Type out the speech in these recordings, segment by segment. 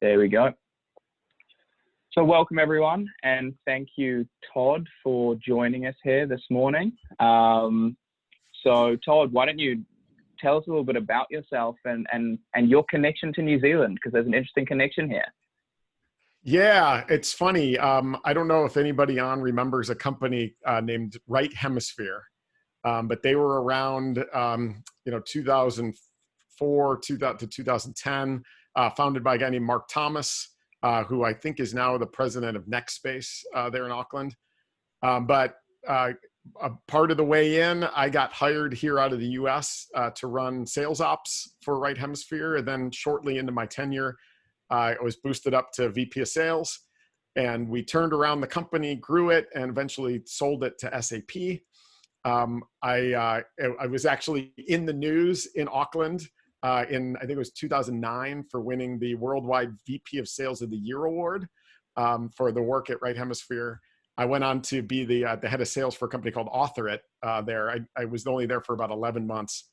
There we go. So welcome everyone, and thank you, Todd, for joining us here this morning. So Todd, why don't you tell us a little bit about yourself and your connection to New Zealand, because there's an interesting connection here. Yeah, it's funny. I don't know if anybody on remembers a company named Right Hemisphere, but they were around, 2004 to 2010, founded by a guy named Mark Thomas, who I think is now the president of NextSpace there in Auckland. But a part of the way in, I got hired here out of the US to run sales ops for Right Hemisphere. And then shortly into my tenure, I was boosted up to VP of sales, and we turned around the company, grew it, and eventually sold it to SAP. I was actually in the news in Auckland I think it was 2009 for winning the Worldwide VP of Sales of the Year award for the work at Right Hemisphere. I went on to be the head of sales for a company called Author It there. I was only there for about 11 months.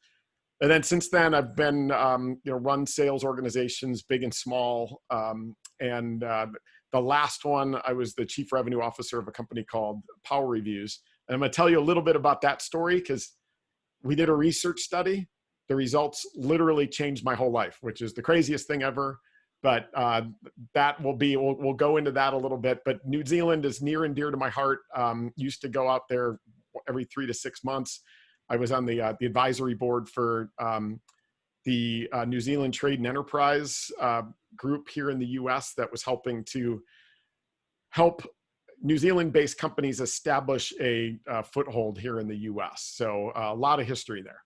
And then since then, I've been, run sales organizations, big and small. The last one, I was the chief revenue officer of a company called PowerReviews. And I'm going to tell you a little bit about that story because we did a research study. The results literally changed my whole life, which is the craziest thing ever. But we'll go into that a little bit. But New Zealand is near and dear to my heart. Used to go out there every 3 to 6 months. I was on the advisory board for the New Zealand Trade and Enterprise group here in the US that was helping to help New Zealand-based companies establish a foothold here in the US. So a lot of history there.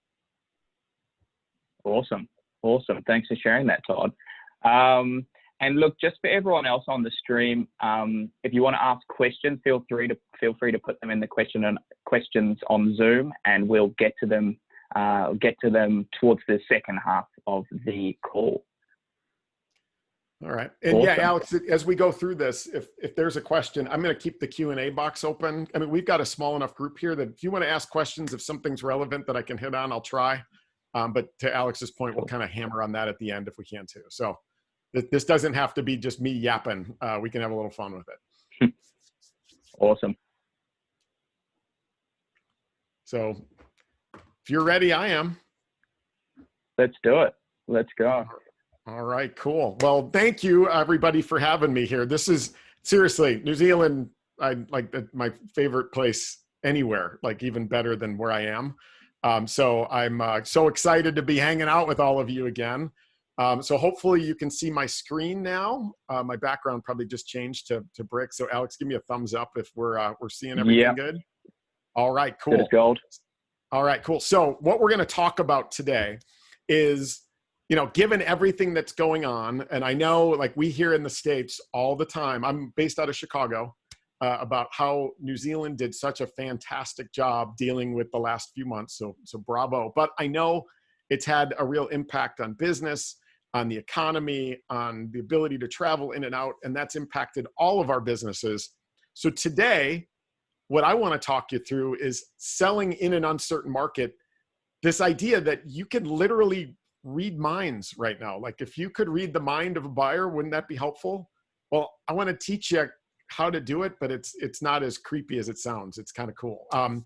Awesome. Thanks for sharing that, Todd. And look, just for everyone else on the stream, if you want to ask questions, feel free to put them in the questions on Zoom, and we'll get to them towards the second half of the call. All right. And awesome. Yeah, Alex, as we go through this, if there's a question, I'm going to keep the Q&A box open. I mean, we've got a small enough group here that if you want to ask questions, if something's relevant that I can hit on, I'll try. But to Alex's point, we'll kind of hammer on that at the end if we can too. So this doesn't have to be just me yapping. We can have a little fun with it. Awesome. So if you're ready, I am. Let's do it. Let's go. All right, cool. Well, thank you everybody for having me here. This is seriously, New Zealand, my favorite place anywhere, like even better than where I am. So I'm so excited to be hanging out with all of you again. So hopefully you can see my screen now. My background probably just changed to brick. So Alex, give me a thumbs up if we're seeing everything good. All right, cool. Good as gold. All right, cool. So what we're going to talk about today is, given everything that's going on, and I know like we hear in the States all the time, I'm based out of Chicago, about how New Zealand did such a fantastic job dealing with the last few months. So bravo. But I know it's had a real impact on business, on the economy, on the ability to travel in and out, and that's impacted all of our businesses. So today, what I want to talk you through is selling in an uncertain market, this idea that you can literally read minds right now. Like if you could read the mind of a buyer, wouldn't that be helpful? Well, I want to teach you how to do it, but it's not as creepy as it sounds. It's kind of cool. And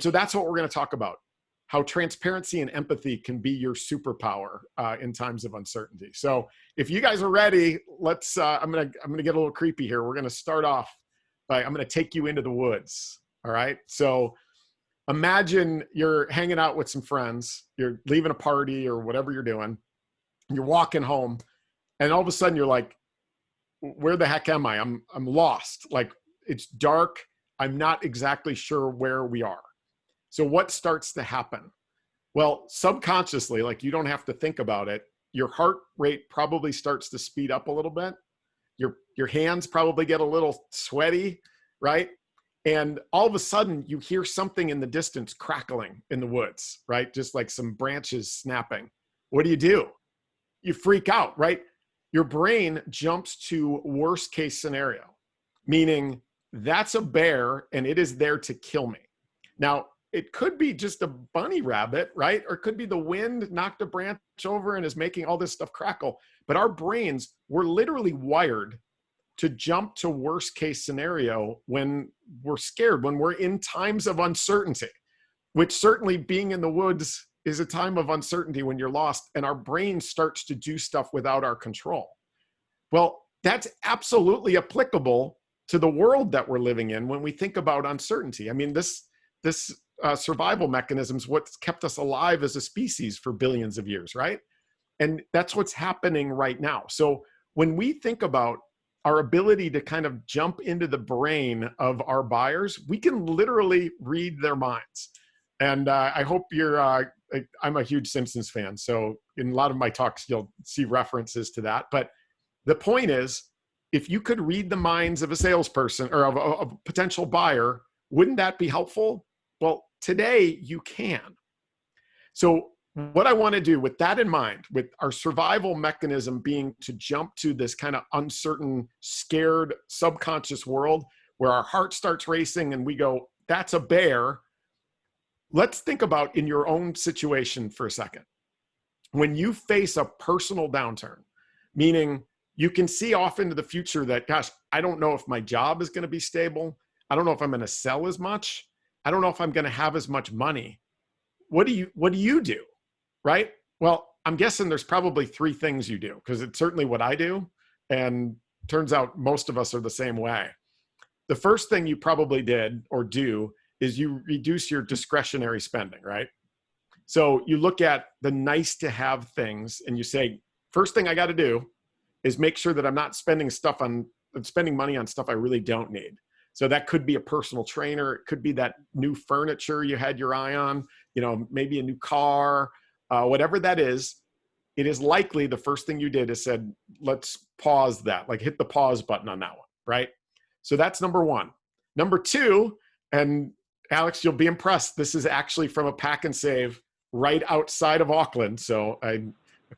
so that's what we're going to talk about. How transparency and empathy can be your superpower in times of uncertainty. So if you guys are ready, let's, I'm going to get a little creepy here. We're going to start off by, I'm going to take you into the woods. All right. So imagine you're hanging out with some friends, you're leaving a party or whatever you're doing, you're walking home, and all of a sudden you're like, where the heck am I? I'm lost. Like it's dark. I'm not exactly sure where we are. So what starts to happen? Well, subconsciously, like you don't have to think about it, your heart rate probably starts to speed up a little bit. Your hands probably get a little sweaty, right? And all of a sudden you hear something in the distance crackling in the woods, right? Just like some branches snapping. What do? You freak out, right? Your brain jumps to worst case scenario, meaning that's a bear and it is there to kill me. Now, it could be just a bunny rabbit, right? Or it could be the wind knocked a branch over and is making all this stuff crackle. But our brains, we're literally wired to jump to worst case scenario when we're scared, when we're in times of uncertainty, which certainly being in the woods is a time of uncertainty when you're lost, and our brain starts to do stuff without our control. Well, that's absolutely applicable to the world that we're living in when we think about uncertainty. I mean, this survival mechanism is what's kept us alive as a species for billions of years, right? And that's what's happening right now. So when we think about our ability to kind of jump into the brain of our buyers, we can literally read their minds. And I hope I'm a huge Simpsons fan, so in a lot of my talks, you'll see references to that. But the point is, if you could read the minds of a salesperson or of a potential buyer, wouldn't that be helpful? Well, today you can. So what I want to do with that in mind, with our survival mechanism being to jump to this kind of uncertain, scared, subconscious world where our heart starts racing and we go, that's a bear. Let's think about in your own situation for a second. When you face a personal downturn, meaning you can see off into the future that, gosh, I don't know if my job is going to be stable. I don't know if I'm going to sell as much. I don't know if I'm going to have as much money. What do you do? Right? Well, I'm guessing there's probably three things you do, because it's certainly what I do. And turns out most of us are the same way. The first thing you probably did or do is you reduce your discretionary spending, right? So you look at the nice to have things and you say, first thing I got to do is make sure that I'm not spending money on stuff I really don't need. So that could be a personal trainer. It could be that new furniture you had your eye on, maybe a new car, whatever that is. It is likely the first thing you did is said, let's pause that, like hit the pause button on that one, right? So that's number one. Number two, and Alex, you'll be impressed. This is actually from a Pack and Save right outside of Auckland. So a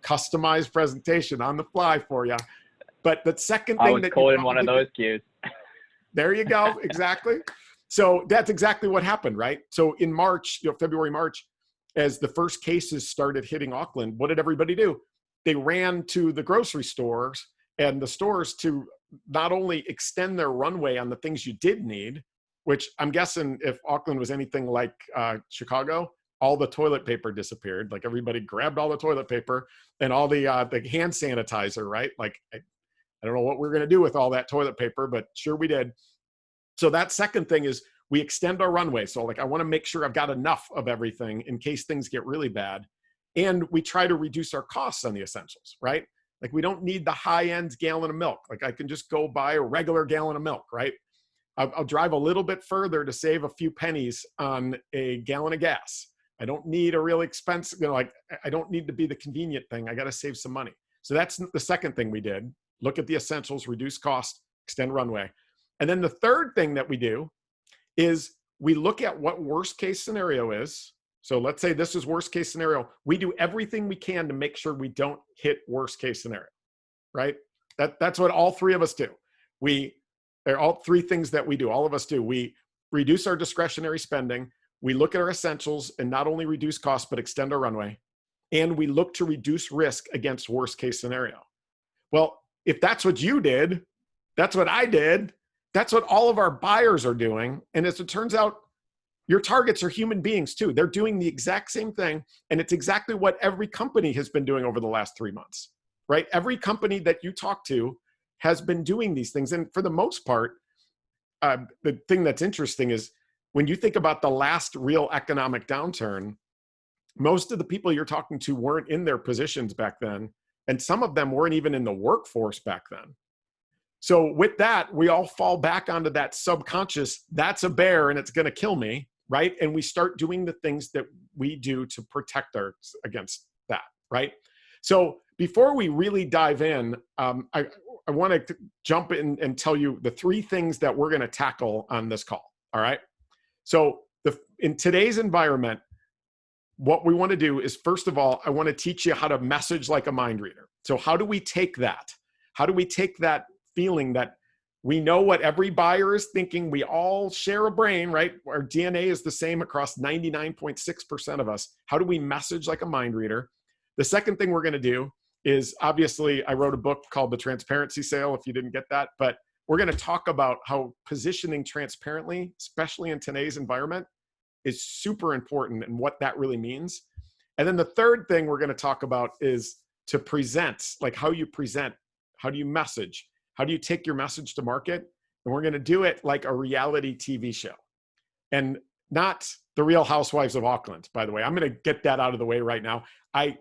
customized presentation on the fly for you. But the second thing that caught in one of those queues. There you go. Exactly. So that's exactly what happened, right? So in March, February, March, as the first cases started hitting Auckland, what did everybody do? They ran to the grocery stores and the stores to not only extend their runway on the things you did need, which I'm guessing if Auckland was anything like Chicago, all the toilet paper disappeared. Like everybody grabbed all the toilet paper and all the hand sanitizer, right? Like I don't know what we're going to do with all that toilet paper, but sure we did. So that second thing is we extend our runway. So like I want to make sure I've got enough of everything in case things get really bad. And we try to reduce our costs on the essentials, right? Like we don't need the high-end gallon of milk. Like I can just go buy a regular gallon of milk, right? I'll drive a little bit further to save a few pennies on a gallon of gas. I don't need a really expensive, I don't need to be the convenient thing. I got to save some money. So that's the second thing we did. Look at the essentials, reduce cost, extend runway. And then the third thing that we do is we look at what worst case scenario is. So let's say this is worst case scenario. We do everything we can to make sure we don't hit worst case scenario, right? That's what all three of us do. They're all three things that we do. All of us do. We reduce our discretionary spending. We look at our essentials and not only reduce costs, but extend our runway. And we look to reduce risk against worst case scenario. Well, if that's what you did, that's what I did. That's what all of our buyers are doing. And as it turns out, your targets are human beings too. They're doing the exact same thing. And it's exactly what every company has been doing over the last 3 months, right? Every company that you talk to has been doing these things. And for the most part, the thing that's interesting is when you think about the last real economic downturn, most of the people you're talking to weren't in their positions back then. And some of them weren't even in the workforce back then. So with that, we all fall back onto that subconscious, that's a bear and it's going to kill me, right? And we start doing the things that we do to protect us against that, right? So before we really dive in, I want to jump in and tell you the three things that we're going to tackle on this call, all right? So in today's environment, what we want to do is, first of all, I want to teach you how to message like a mind reader. So how do we take that? How do we take that feeling that We know what every buyer is thinking. We all share a brain, right? Our DNA is the same across 99.6% of us. How do we message like a mind reader? The second thing we're going to do is, obviously, I wrote a book called The Transparency Sale, if you didn't get that, but we're going to talk about how positioning transparently, especially in today's environment, is super important and what that really means. And then the third thing we're going to talk about is to present, like how you present, how do you message, how do you take your message to market? And we're going to do it like a reality TV show, and not the Real Housewives of Auckland, by the way. I'm going to get that out of the way right now.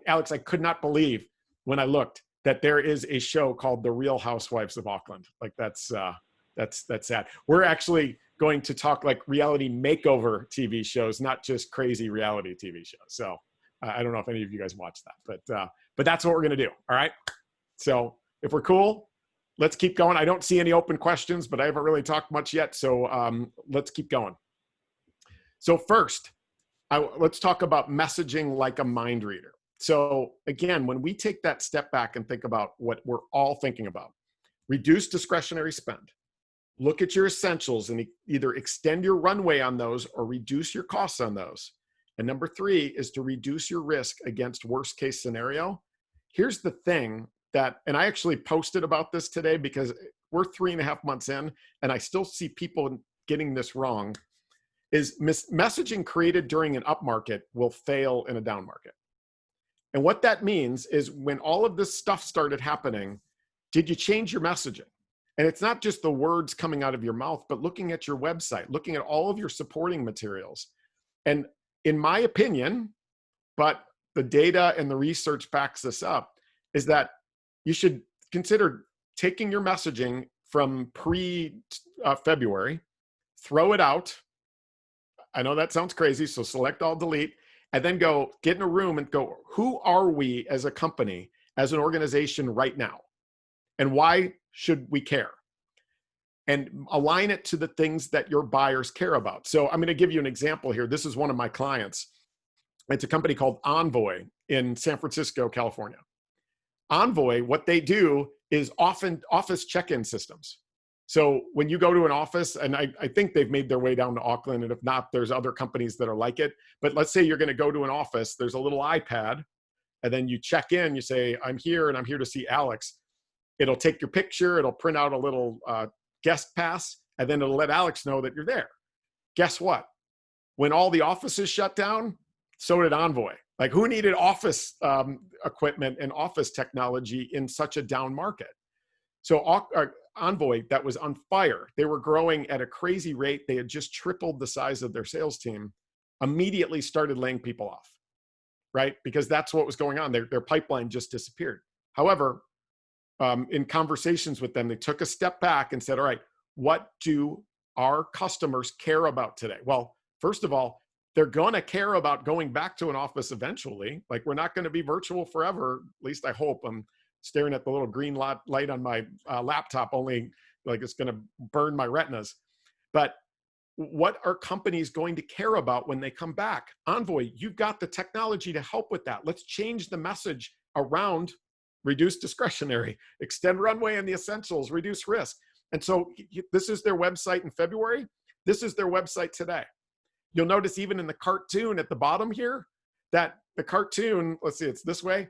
Alex, I could not believe when I looked that there is a show called The Real Housewives of Auckland. Like that's sad. We're actually going to talk like reality makeover TV shows, not just crazy reality TV shows. So I don't know if any of you guys watch that, but that's what we're going to do. All right. So if we're cool, let's keep going. I don't see any open questions, but I haven't really talked much yet. So let's keep going. So first, let's talk about messaging like a mind reader. So again, when we take that step back and think about what we're all thinking about, reduce discretionary spend, look at your essentials and either extend your runway on those or reduce your costs on those. And number three is to reduce your risk against worst case scenario. Here's the thing that, and I actually posted about this today because we're 3.5 months in and I still see people getting this wrong, is messaging created during an up market will fail in a down market. And what that means is when all of this stuff started happening, did you change your messaging? And it's not just the words coming out of your mouth, but looking at your website, looking at all of your supporting materials. And in my opinion, but the data and the research backs this up, is that you should consider taking your messaging from pre-February, throw it out. I know that sounds crazy, so select all, delete, and then go get in a room and go, who are we as a company, as an organization right now? And why should we care? And align it to the things that your buyers care about. So I'm going to give you an example here. This is one of my clients. It's a company called Envoy in San Francisco, California. Envoy, what they do is often office check-in systems. So when you go to an office, and I think they've made their way down to Auckland, and if not, there's other companies that are like it. But let's say you're going to go to an office, there's a little iPad, and then you check in, you say, I'm here, and I'm here to see Alex. It'll take your picture, it'll print out a little guest pass, and then it'll let Alex know that you're there. Guess what? When all the offices shut down, so did Envoy. Like, who needed office equipment and office technology in such a down market? So Envoy, that was on fire. They were growing at a crazy rate. They had just tripled the size of their sales team, immediately started laying people off, right? Because that's what was going on. Their pipeline just disappeared. However, in conversations with them, they took a step back and said, all right, what do our customers care about today? Well, first of all, they're going to care about going back to an office eventually. Like, we're not going to be virtual forever. At least I hope. I'm staring at the little green light on my laptop, only like it's going to burn my retinas. But what are companies going to care about when they come back? Envoy, you've got the technology to help with that. Let's change the message around reduce discretionary, extend runway in the essentials, reduce risk. And so this is their website in February. This is their website today. You'll notice even in the cartoon at the bottom here, that the cartoon, let's see, it's this way.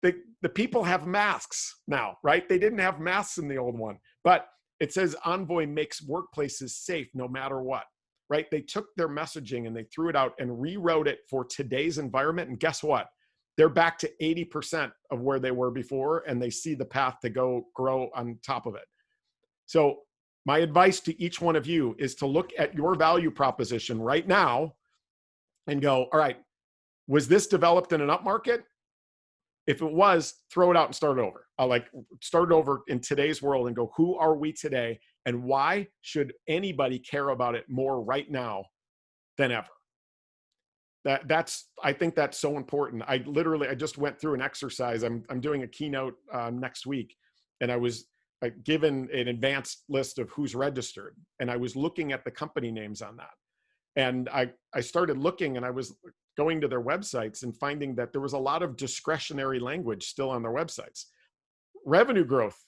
The people have masks now, right? They didn't have masks in the old one, but it says Envoy makes workplaces safe no matter what, right? They took their messaging and they threw it out and rewrote it for today's environment. And guess what? They're back to 80% of where they were before, and they see the path to go grow on top of it. So my advice to each one of you is to look at your value proposition right now and go, all right, was this developed in an up market? If it was, throw it out and start over. Start over in today's world and go, who are we today? And why should anybody care about it more right now than ever? I think that's so important. I just went through an exercise. I'm doing a keynote next week, and I was given an advanced list of who's registered, and I was looking at the company names on that. And I started looking, and I was going to their websites and finding that there was a lot of discretionary language still on their websites. Revenue growth.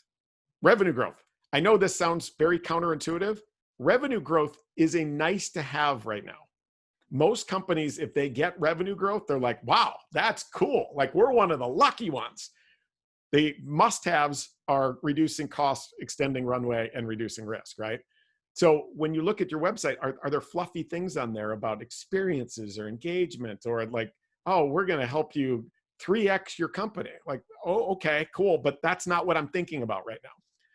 I know this sounds very counterintuitive. Revenue growth is a nice to have right now. Most companies, if they get revenue growth, they're like, wow, that's cool. Like, we're one of the lucky ones. The must-haves are reducing costs, extending runway, and reducing risk, right? So when you look at your website, are there fluffy things on there about experiences or engagement, or like, oh, we're going to help you 3x your company? Like, oh, okay, cool. But that's not what I'm thinking about right now.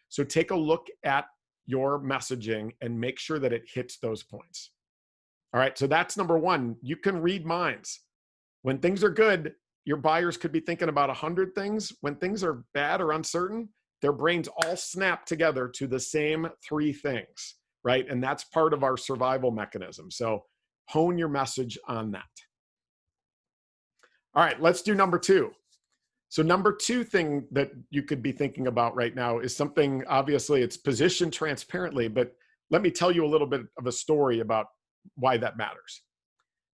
So take a look at your messaging and make sure that it hits those points. All right, so that's number one. You can read minds. When things are good, your buyers could be thinking about 100 things. When things are bad or uncertain, their brains all snap together to the same 3 things, right? And that's part of our survival mechanism. So hone your message on that. All right, let's do number 2. So number 2 thing that you could be thinking about right now is something, obviously it's positioned transparently, but let me tell you a little bit of a story about why that matters.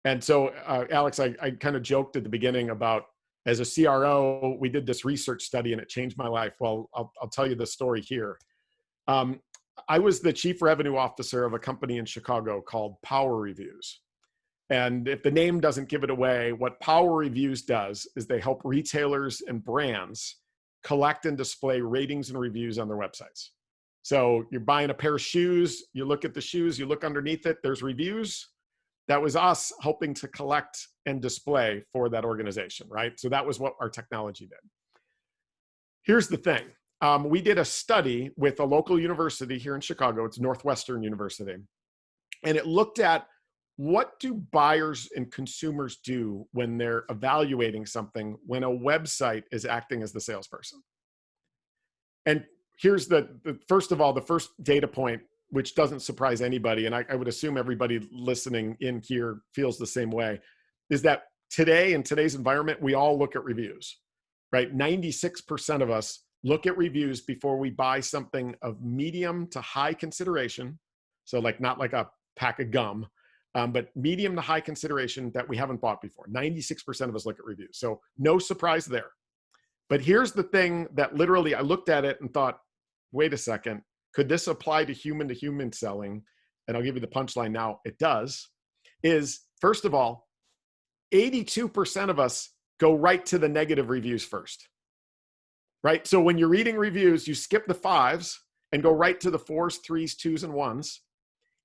And so, Alex, I kind of joked at the beginning about, as a CRO, we did this research study and it changed my life. Well, I'll tell you the story here. I was the chief revenue officer of a company in Chicago called PowerReviews. And if the name doesn't give it away, what PowerReviews does is they help retailers and brands collect and display ratings and reviews on their websites. So you're buying a pair of shoes, you look at the shoes, you look underneath it, there's reviews. That was us helping to collect and display for that organization, right? So that was what our technology did. Here's the thing. We did a study with a local university here in Chicago. It's Northwestern University. And it looked at, what do buyers and consumers do when they're evaluating something when a website is acting as the salesperson? And here's first of all, the first data point, which doesn't surprise anybody, and I would assume everybody listening in here feels the same way, is that today, in today's environment, we all look at reviews, right? 96% of us look at reviews before we buy something of medium to high consideration. So like, not like a pack of gum, but medium to high consideration that we haven't bought before. 96% of us look at reviews. So no surprise there. But here's the thing that literally I looked at it and thought, wait a second, could this apply to human selling? And I'll give you the punchline now. It does. Is, first of all, 82% of us go right to the negative reviews first, right? So when you're reading reviews, you skip the 5s and go right to the 4s, 3s, 2s, and 1s.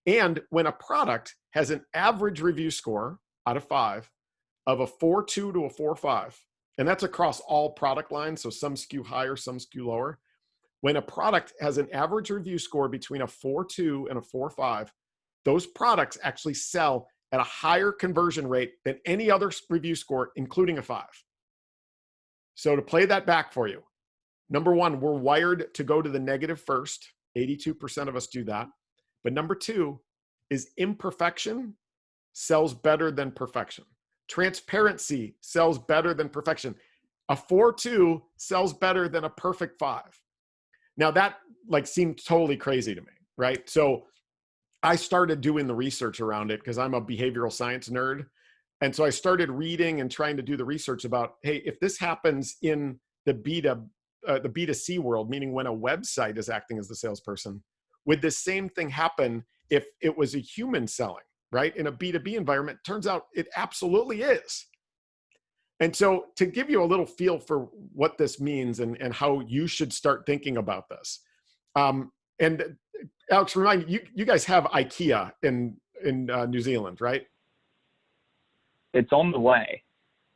And when a product has an average review score out of 5 of a 4.2 to a 4.5, and that's across all product lines, so some skew higher, some skew lower. When a product has an average review score between a 4.2 and a 4.5, those products actually sell at a higher conversion rate than any other review score, including a 5. So to play that back for you, number one, we're wired to go to the negative first. 82% of us do that. But number 2 is imperfection sells better than perfection. Transparency sells better than perfection. A 4.2 sells better than a perfect 5. Now that like seemed totally crazy to me, right? So I started doing the research around it because I'm a behavioral science nerd. And so I started reading and trying to do the research about, hey, if this happens in the B2C world, meaning when a website is acting as the salesperson, would the same thing happen if it was a human selling, right? In a B2B environment, turns out it absolutely is. And so to give you a little feel for what this means and how you should start thinking about this. And Alex, remind me, you guys have IKEA in New Zealand, right? It's on the way.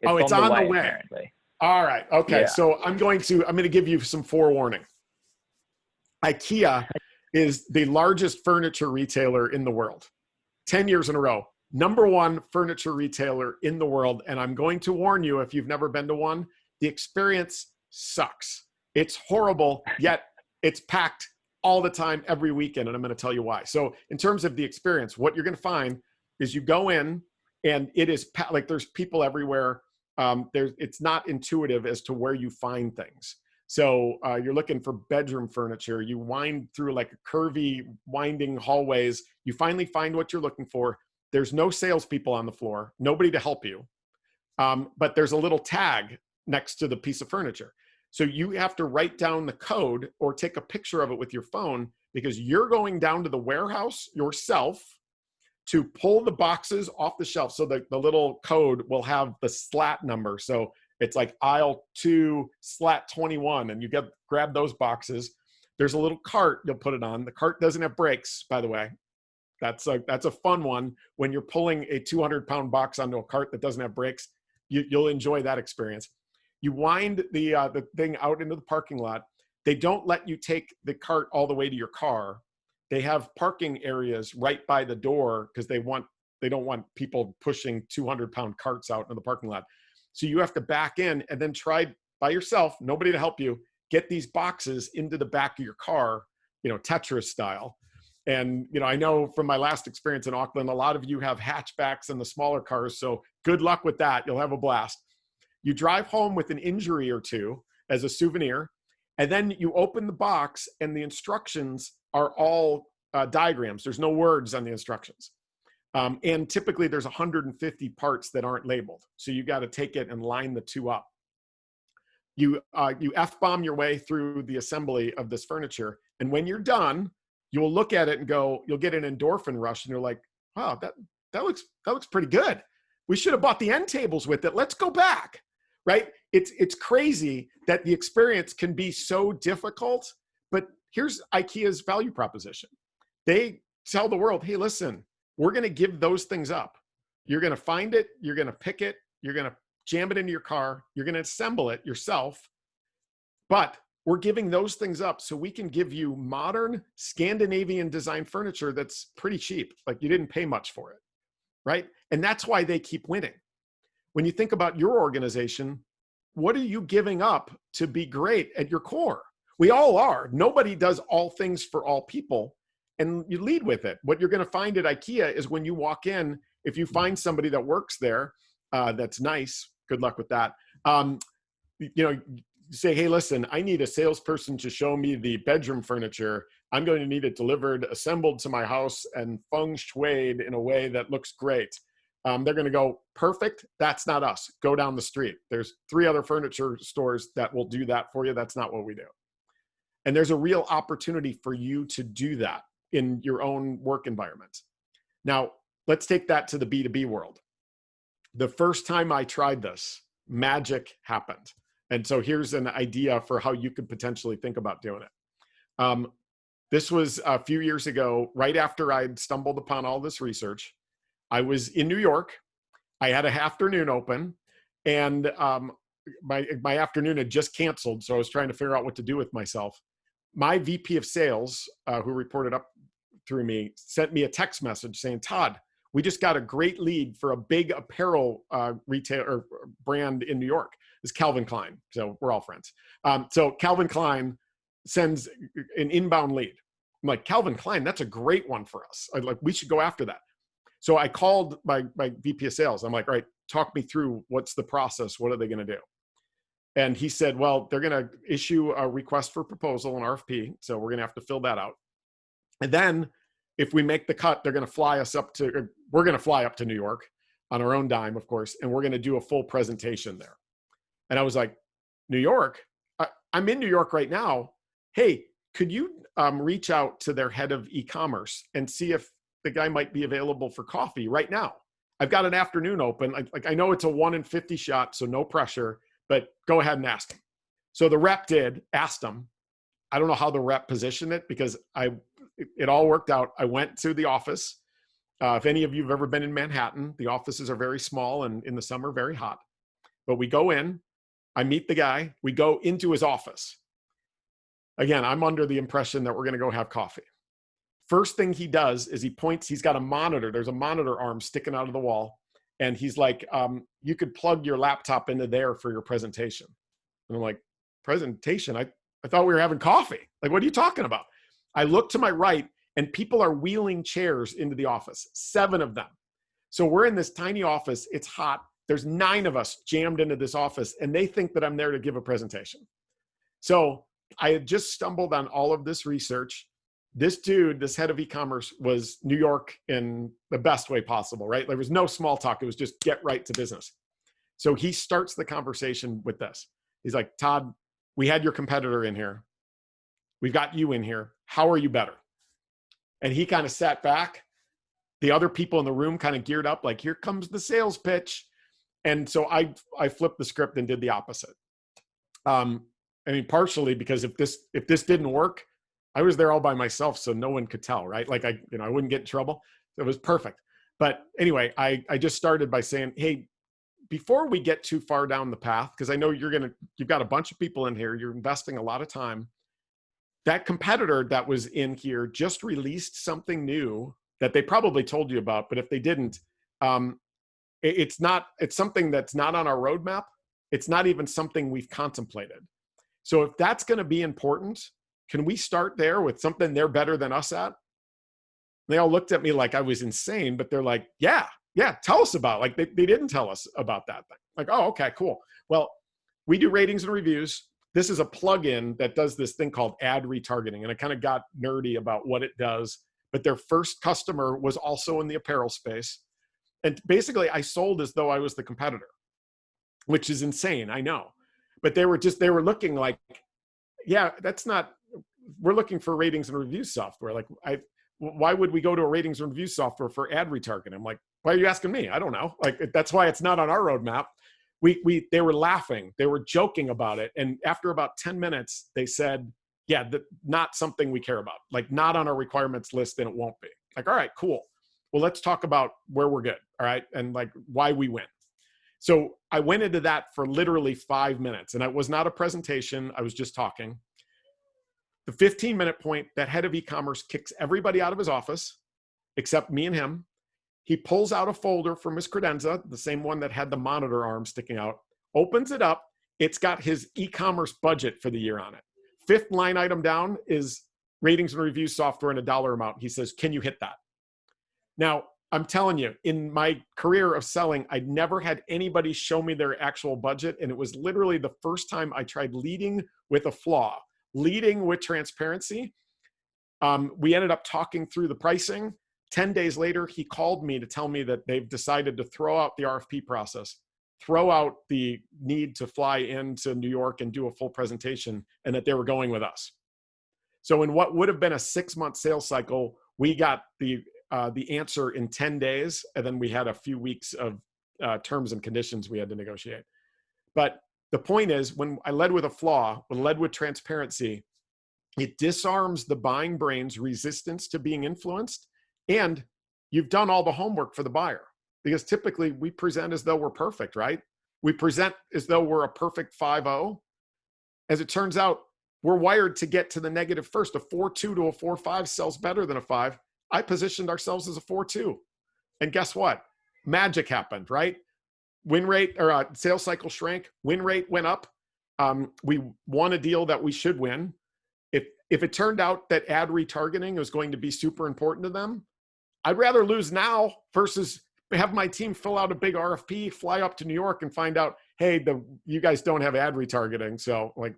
It's on the way. Apparently. All right. Okay. Yeah. So I'm going to give you some forewarning. IKEA is the largest furniture retailer in the world. 10 years in a row. #1 furniture retailer in the world. And I'm going to warn you, if you've never been to one, the experience sucks. It's horrible, yet it's packed all the time, every weekend. And I'm going to tell you why. So in terms of the experience, what you're going to find is you go in and it is like there's people everywhere. It's not intuitive as to where you find things. So you're looking for bedroom furniture. You wind through like curvy, winding hallways. You finally find what you're looking for. There's no salespeople on the floor, nobody to help you. But there's a little tag next to the piece of furniture. So you have to write down the code or take a picture of it with your phone, because you're going down to the warehouse yourself to pull the boxes off the shelf. So the little code will have the slat number. So it's like aisle 2 slat 21, and you grab those boxes. There's a little cart you'll put it on. The cart doesn't have brakes, by the way. That's a fun one. When you're pulling a 200-pound box onto a cart that doesn't have brakes, you'll enjoy that experience. You wind the thing out into the parking lot. They don't let you take the cart all the way to your car. They have parking areas right by the door because they don't want people pushing 200-pound carts out into the parking lot. So you have to back in and then try by yourself, nobody to help you, get these boxes into the back of your car, Tetris style. And, I know from my last experience in Auckland, a lot of you have hatchbacks and the smaller cars. So good luck with that. You'll have a blast. You drive home with an injury or two as a souvenir. And then you open the box and the instructions are all diagrams. There's no words on the instructions. And typically there's 150 parts that aren't labeled. So you got to take it and line the two up. You F-bomb your way through the assembly of this furniture. And when you're done, you'll look at it and go, you'll get an endorphin rush. And you're like, wow, that looks pretty good. We should have bought the end tables with it. Let's go back, right? It's crazy that the experience can be so difficult, but here's IKEA's value proposition. They tell the world, hey, listen, we're going to give those things up. You're going to find it. You're going to pick it. You're going to jam it into your car. You're going to assemble it yourself. But we're giving those things up so we can give you modern Scandinavian design furniture that's pretty cheap. Like you didn't pay much for it, right? And that's why they keep winning. When you think about your organization, what are you giving up to be great at your core? We all are. Nobody does all things for all people, and you lead with it. What you're going to find at IKEA is when you walk in, if you find somebody that works there, that's nice. Good luck with that. You say, hey, listen, I need a salesperson to show me the bedroom furniture. I'm going to need it delivered, assembled to my house, and feng shuied in a way that looks great. They're going to go, perfect. That's not us. Go down the street. There's 3 other furniture stores that will do that for you. That's not what we do. And there's a real opportunity for you to do that in your own work environment. Now, let's take that to the B2B world. The first time I tried this, magic happened. And so here's an idea for how you could potentially think about doing it. This was a few years ago, right after I'd stumbled upon all this research. I was in New York. I had a afternoon open, and my afternoon had just canceled, so I was trying to figure out what to do with myself. My VP of sales, who reported up through me, sent me a text message saying, Todd, we just got a great lead for a big apparel retailer brand in New York. It's Calvin Klein. So we're all friends. So Calvin Klein sends an inbound lead. I'm like, Calvin Klein, that's a great one for us. We should go after that. So I called my VP of sales. I'm like, all right, talk me through what's the process. What are they going to do? And he said, well, they're going to issue a request for proposal, an RFP. So we're going to have to fill that out. And then if we make the cut, we're going to fly up to New York on our own dime, of course, and we're going to do a full presentation there. And I was like, New York? I'm in New York right now. Hey, could you reach out to their head of e-commerce and see if the guy might be available for coffee right now? I've got an afternoon open. I know it's a 1 in 50 shot, so no pressure, but go ahead and ask him. So the rep asked him. I don't know how the rep positioned it because it all worked out. I went to the office. If any of you have ever been in Manhattan, the offices are very small and in the summer, very hot. But we go in, I meet the guy, we go into his office. Again, I'm under the impression that we're going to go have coffee. First thing he does is he points, he's got a monitor. There's a monitor arm sticking out of the wall. And he's like, you could plug your laptop into there for your presentation. And I'm like, presentation? I thought we were having coffee. Like, what are you talking about? I look to my right and people are wheeling chairs into the office, 7 of them. So we're in this tiny office. It's hot. There's 9 of us jammed into this office and they think that I'm there to give a presentation. So I had just stumbled on all of this research. This dude, this head of e-commerce, was New York in the best way possible, right? There was no small talk. It was just get right to business. So he starts the conversation with this. He's like, Todd, we had your competitor in here. We've got you in here. How are you better? And he kind of sat back. The other people in the room kind of geared up, like, here comes the sales pitch. And so I flipped the script and did the opposite. I mean, partially because if this didn't work, I was there all by myself, so no one could tell, right? Like I wouldn't get in trouble. It was perfect. But anyway, I just started by saying, hey, before we get too far down the path, because I know you've got a bunch of people in here, you're investing a lot of time. That competitor that was in here just released something new that they probably told you about, but if they didn't, it's something that's not on our roadmap. It's not even something we've contemplated. So if that's going to be important, can we start there with something they're better than us at? They all looked at me like I was insane, but they're like, yeah, tell us about it. Like they didn't tell us about that thing. Like, oh, okay, cool. Well, we do ratings and reviews. This is a plugin that does this thing called ad retargeting. And I kind of got nerdy about what it does, but their first customer was also in the apparel space. And basically I sold as though I was the competitor, which is insane, I know. But they were looking like, yeah, we're looking for ratings and review software. Like why would we go to a ratings and review software for ad retargeting? I'm like, why are you asking me? I don't know. Like, that's why it's not on our roadmap. They were laughing. They were joking about it. And after about 10 minutes, they said, yeah, not something we care about. Like, not on our requirements list, and it won't be. Like, all right, cool. Well, let's talk about where we're good. All right. And like why we win. So I went into that for literally 5 minutes, and it was not a presentation. I was just talking. The 15-minute point, that head of e-commerce kicks everybody out of his office except me and him. He pulls out a folder from his credenza, the same one that had the monitor arm sticking out, opens it up. It's got his e-commerce budget for the year on it. 5th line item down is ratings and reviews software and a dollar amount. He says, can you hit that? Now, I'm telling you, in my career of selling, I'd never had anybody show me their actual budget. And it was literally the first time I tried leading with a flaw, leading with transparency. We ended up talking through the pricing. 10 days later, he called me to tell me that they've decided to throw out the RFP process, throw out the need to fly into New York and do a full presentation, and that they were going with us. So in what would have been a 6-month sales cycle, we got the answer in 10 days, and then we had a few weeks of terms and conditions we had to negotiate. But the point is, when I led with a flaw, when led with transparency, it disarms the buying brain's resistance to being influenced. And you've done all the homework for the buyer, because typically we present as though we're perfect, right? We present as though we're a perfect 5.0. As it turns out, we're wired to get to the negative first. A 4.2 to a 4.5 sells better than a 5. I positioned ourselves as a 4.2. And guess what? Magic happened, right? Win rate, or sales cycle shrank, win rate went up. We won a deal that we should win. If it turned out that ad retargeting was going to be super important to them, I'd rather lose now versus have my team fill out a big RFP, fly up to New York and find out, hey, you guys don't have ad retargeting. So like,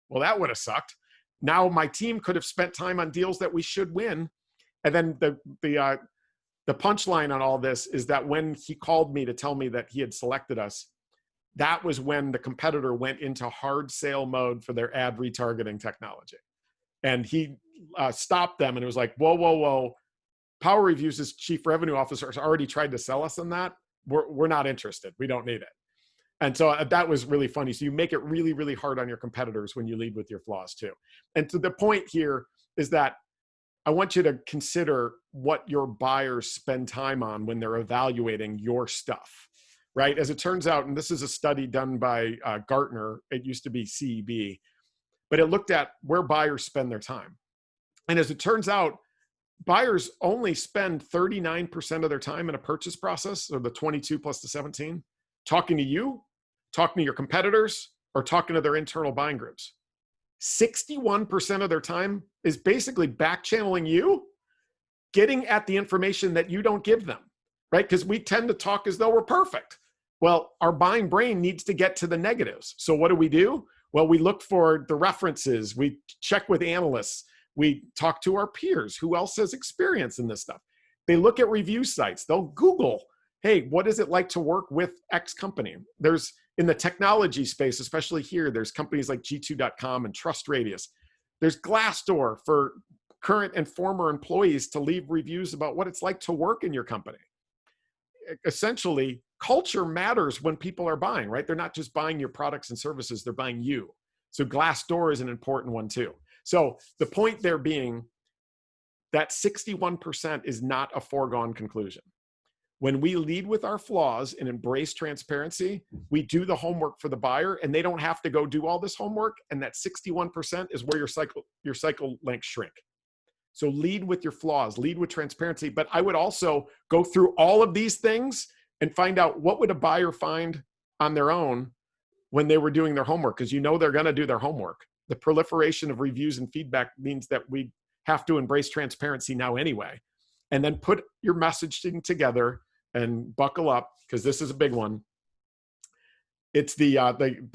well, that would have sucked. Now my team could have spent time on deals that we should win. And then the punchline on all this is that when he called me to tell me that he had selected us, that was when the competitor went into hard sale mode for their ad retargeting technology. And he stopped them, and it was like, whoa. PowerReviews' chief revenue officer has already tried to sell us on that. We're not interested. We don't need it. And so that was really funny. So you make it really, really hard on your competitors when you lead with your flaws too. And to the point here is that I want you to consider what your buyers spend time on when they're evaluating your stuff, right? As it turns out, and this is a study done by Gartner, it used to be CEB, but it looked at where buyers spend their time. And as it turns out, buyers only spend 39% of their time in a purchase process, or the 22 plus the 17, talking to you, talking to your competitors, or talking to their internal buying groups. 61% of their time is basically back channeling you, getting at the information that you don't give them, right? Because we tend to talk as though we're perfect. Well, our buying brain needs to get to the negatives. So what do? Well, we look for the references. We check with analysts. We talk to our peers. Who else has experience in this stuff? They look at review sites. They'll Google, hey, what is it like to work with X company? There's in the technology space, especially here, there's companies like G2.com and Trust Radius. There's Glassdoor for current and former employees to leave reviews about what it's like to work in your company. Essentially, culture matters when people are buying, right? They're not just buying your products and services, they're buying you. So Glassdoor is an important one too. So the point there being that 61% is not a foregone conclusion. When we lead with our flaws and embrace transparency, we do the homework for the buyer and they don't have to go do all this homework. And that 61% is where your cycle lengths shrink. So lead with your flaws, lead with transparency. But I would also go through all of these things and find out what would a buyer find on their own when they were doing their homework, because you know they're going to do their homework. The proliferation of reviews and feedback means that we have to embrace transparency now anyway. And then put your messaging together and buckle up, because this is a big one. It's it's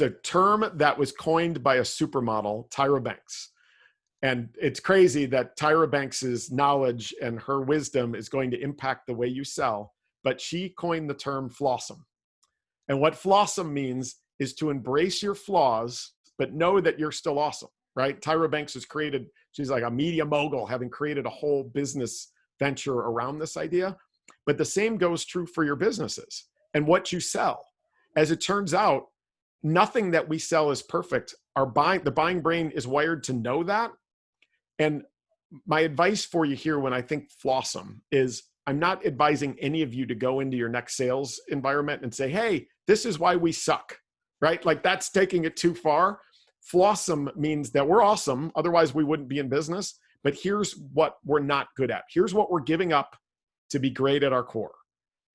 a term that was coined by a supermodel, Tyra Banks. And it's crazy that Tyra Banks's knowledge and her wisdom is going to impact the way you sell, but she coined the term flawsome. And what flawsome means is to embrace your flaws, but know that you're still awesome, right? Tyra Banks has created, she's like a media mogul, having created a whole business venture around this idea. But the same goes true for your businesses and what you sell. As it turns out, nothing that we sell is perfect. The buying brain is wired to know that. And my advice for you here when I think flawsome is, I'm not advising any of you to go into your next sales environment and say, hey, this is why we suck, right? Like that's taking it too far. Flawsome means that we're awesome. Otherwise we wouldn't be in business. But here's what we're not good at. Here's what we're giving up to be great at our core.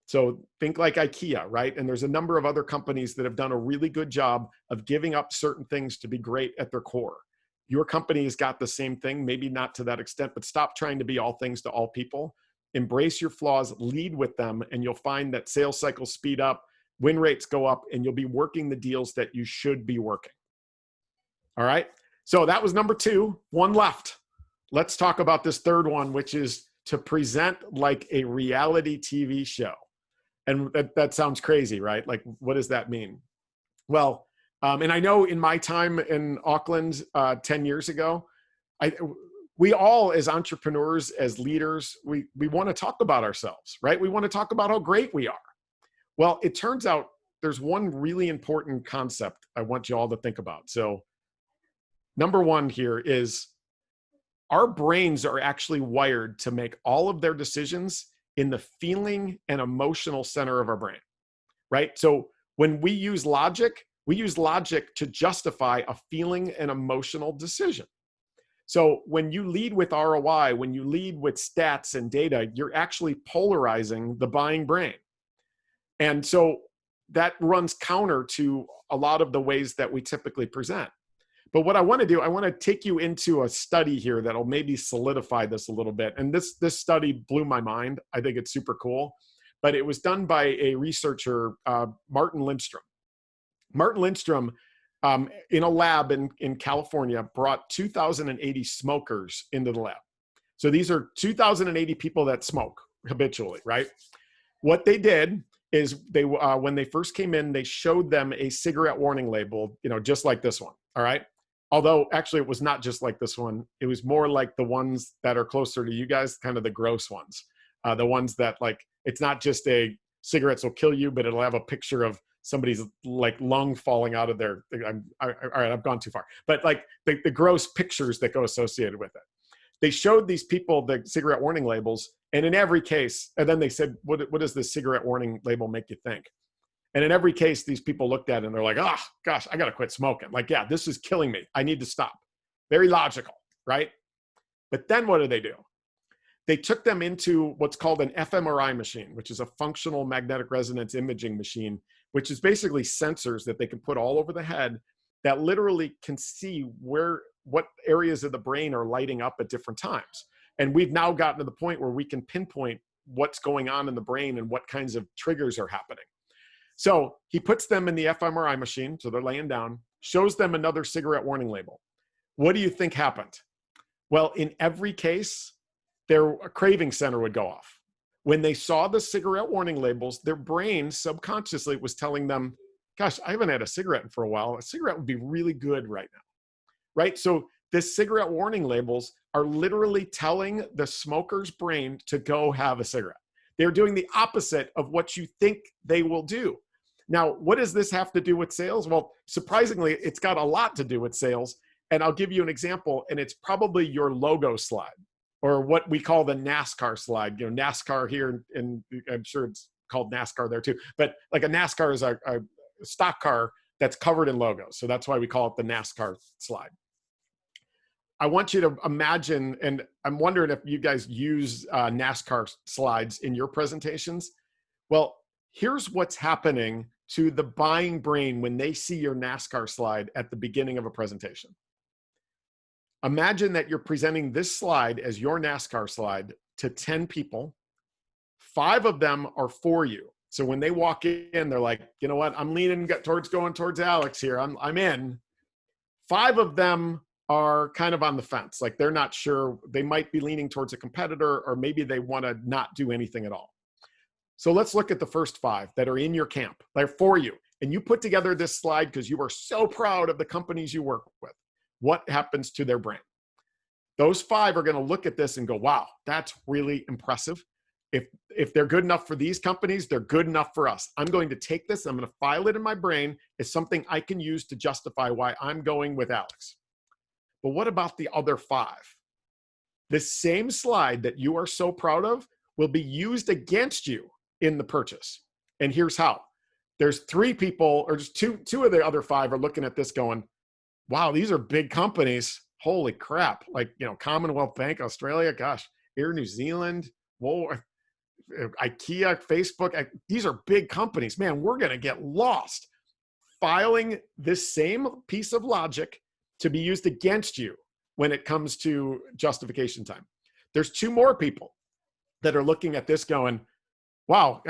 So think like IKEA, right? And there's a number of other companies that have done a really good job of giving up certain things to be great at their core. Your company has got the same thing, maybe not to that extent, but stop trying to be all things to all people. Embrace your flaws, lead with them, and you'll find that sales cycles speed up, win rates go up, and you'll be working the deals that you should be working. All right? So that was number 2, one left. Let's talk about this third one, which is to present like a reality TV show. And that sounds crazy, right? Like, what does that mean? Well, and I know in my time in Auckland 10 years ago, we all as entrepreneurs, as leaders, we want to talk about ourselves, right? We want to talk about how great we are. Well, it turns out there's one really important concept I want you all to think about. So number 1 here is our brains are actually wired to make all of their decisions in the feeling and emotional center of our brain, right? So when we use logic to justify a feeling and emotional decision. So when you lead with ROI, when you lead with stats and data, you're actually polarizing the buying brain. And so that runs counter to a lot of the ways that we typically present. But what I want to do, I want to take you into a study here that'll maybe solidify this a little bit. And this study blew my mind. I think it's super cool. But it was done by a researcher, Martin Lindstrom. Martin Lindstrom, in a lab in California, brought 2,080 smokers into the lab. So these are 2,080 people that smoke habitually, right? What they did is when they first came in, they showed them a cigarette warning label, just like this one, all right? Although actually it was not just like this one. It was more like the ones that are closer to you guys, kind of the gross ones. The ones that it's not just a cigarettes will kill you, but it'll have a picture of somebody's lung falling out of their, all right, I've gone too far. But the gross pictures that go associated with it. They showed these people the cigarette warning labels, and in every case, and then they said, what does this cigarette warning label make you think? And in every case, these people looked at it and they're like, oh, gosh, I got to quit smoking. Yeah, this is killing me. I need to stop. Very logical, right? But then what do? They took them into what's called an fMRI machine, which is a functional magnetic resonance imaging machine, which is basically sensors that they can put all over the head that literally can see what areas of the brain are lighting up at different times. And we've now gotten to the point where we can pinpoint what's going on in the brain and what kinds of triggers are happening. So he puts them in the fMRI machine, so they're laying down, shows them another cigarette warning label. What do you think happened? Well, in every case, their craving center would go off. When they saw the cigarette warning labels, their brain subconsciously was telling them, gosh, I haven't had a cigarette for a while. A cigarette would be really good right now, right? So the cigarette warning labels are literally telling the smoker's brain to go have a cigarette. They're doing the opposite of what you think they will do. Now, what does this have to do with sales? Well, surprisingly, it's got a lot to do with sales. And I'll give you an example, and it's probably your logo slide, or what we call the NASCAR slide. You know, NASCAR here, and I'm sure it's called NASCAR there too, but like a NASCAR is a stock car that's covered in logos. So that's why we call it the NASCAR slide. I want you to imagine, and I'm wondering if you guys use NASCAR slides in your presentations. Well, here's what's happening to the buying brain when they see your NASCAR slide at the beginning of a presentation. Imagine that you're presenting this slide as your NASCAR slide to 10 people. 5 of them are for you. So when they walk in, they're like, you know what, I'm leaning towards going towards Alex here. I'm in. 5 of them are kind of on the fence. Like they're not sure. They might be leaning towards a competitor, or maybe they want to not do anything at all. So let's look at the first 5 that are in your camp. They're for you. And you put together this slide because you are so proud of the companies you work with. What happens to their brain? Those 5 are going to look at this and go, wow, that's really impressive. If they're good enough for these companies, they're good enough for us. I'm going to take this, I'm going to file it in my brain as something I can use to justify why I'm going with Alex. But what about the other 5? The same slide that you are so proud of will be used against you in the purchase. And here's how. There's 3 people, or just two of the other 5 are looking at this going, wow, these are big companies. Holy crap. Like, you know, Commonwealth Bank, Australia, gosh, Air New Zealand, whoa, IKEA, Facebook. These are big companies. Man, we're going to get lost. Filing this same piece of logic to be used against you when it comes to justification time. There's 2 more people that are looking at this going, wow,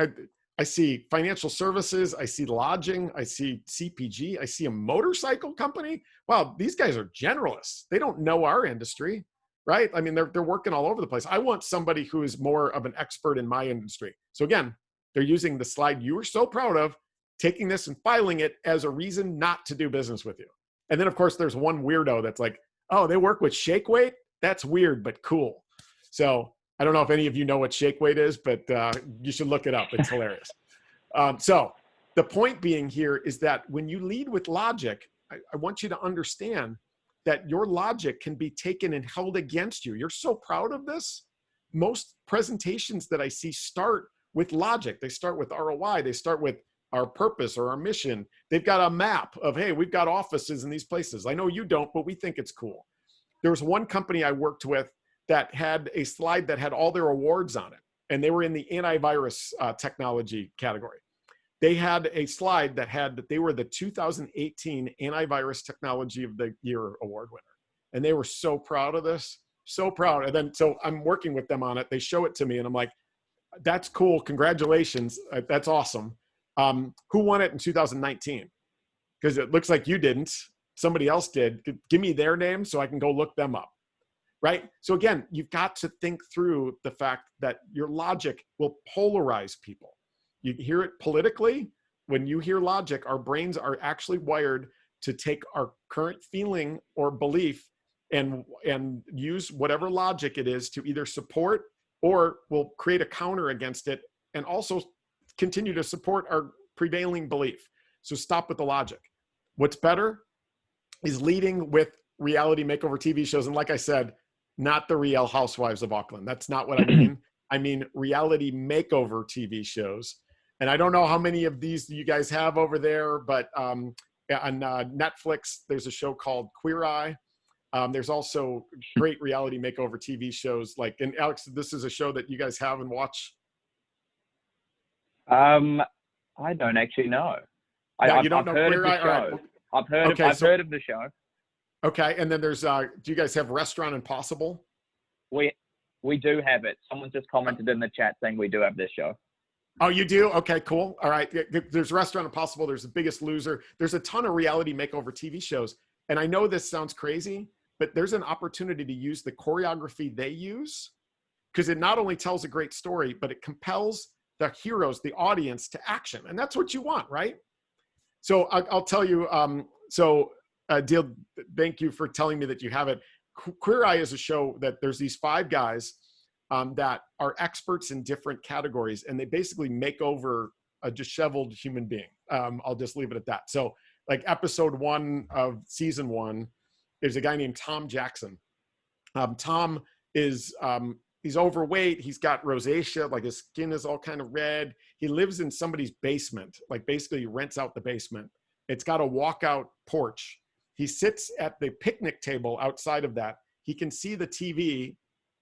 I see financial services, I see lodging, I see CPG, I see a motorcycle company. Wow, these guys are generalists. They don't know our industry, right? I mean, they're working all over the place. I want somebody who is more of an expert in my industry. So again, they're using the slide you were so proud of, taking this and filing it as a reason not to do business with you. And then of course there's one weirdo that's like, oh, they work with shake weight? That's weird, but cool. So I don't know if any of you know what shake weight is, but you should look it up. It's hilarious. So the point being here is that when you lead with logic, I want you to understand that your logic can be taken and held against you. You're so proud of this. Most presentations that I see start with logic. They start with ROI. They start with our purpose or our mission. They've got a map of, hey, we've got offices in these places. I know you don't, but we think it's cool. There was one company I worked with that had a slide that had all their awards on it, and they were in the antivirus technology category. They had a slide that had that they were the 2018 Antivirus Technology of the Year award winner. And they were so proud of this, so proud. And then, so I'm working with them on it. They show it to me and I'm like, that's cool. Congratulations. That's awesome. Who won it in 2019? Because it looks like you didn't. Somebody else did. Give me their name so I can go look them up. Right? So again, you've got to think through the fact that your logic will polarize people. You hear it politically. When you hear logic, our brains are actually wired to take our current feeling or belief and use whatever logic it is to either support or will create a counter against it and also continue to support our prevailing belief. So stop with the logic. What's better is leading with reality makeover TV shows. And like I said, not the Real Housewives of Auckland. That's not what I mean. I mean reality makeover TV shows. And I don't know how many of these you guys have over there, but on Netflix, there's a show called Queer Eye. There's also great reality makeover TV shows like, and Alex, this is a show that you guys have and watch? I don't actually know. You don't know Queer Eye? All right. I've heard of the show. Okay, and then there's, do you guys have Restaurant Impossible? We do have it. Someone just commented in the chat saying we do have this show. Oh, you do? Okay, cool. All right. There's Restaurant Impossible. There's The Biggest Loser. There's a ton of reality makeover TV shows. And I know this sounds crazy, but there's an opportunity to use the choreography they use because it not only tells a great story, but it compels the heroes, the audience, to action. And that's what you want, right? So I'll tell you, Dale, thank you for telling me that you have it. Queer Eye is a show that there's these 5 guys that are experts in different categories, and they basically make over a disheveled human being. I'll just leave it at that. So like episode 1 of season 1, there's a guy named Tom Jackson. Tom is, he's overweight. He's got rosacea, like his skin is all kind of red. He lives in somebody's basement, like basically he rents out the basement. It's got a walkout porch. He sits at the picnic table outside of that. He can see the TV.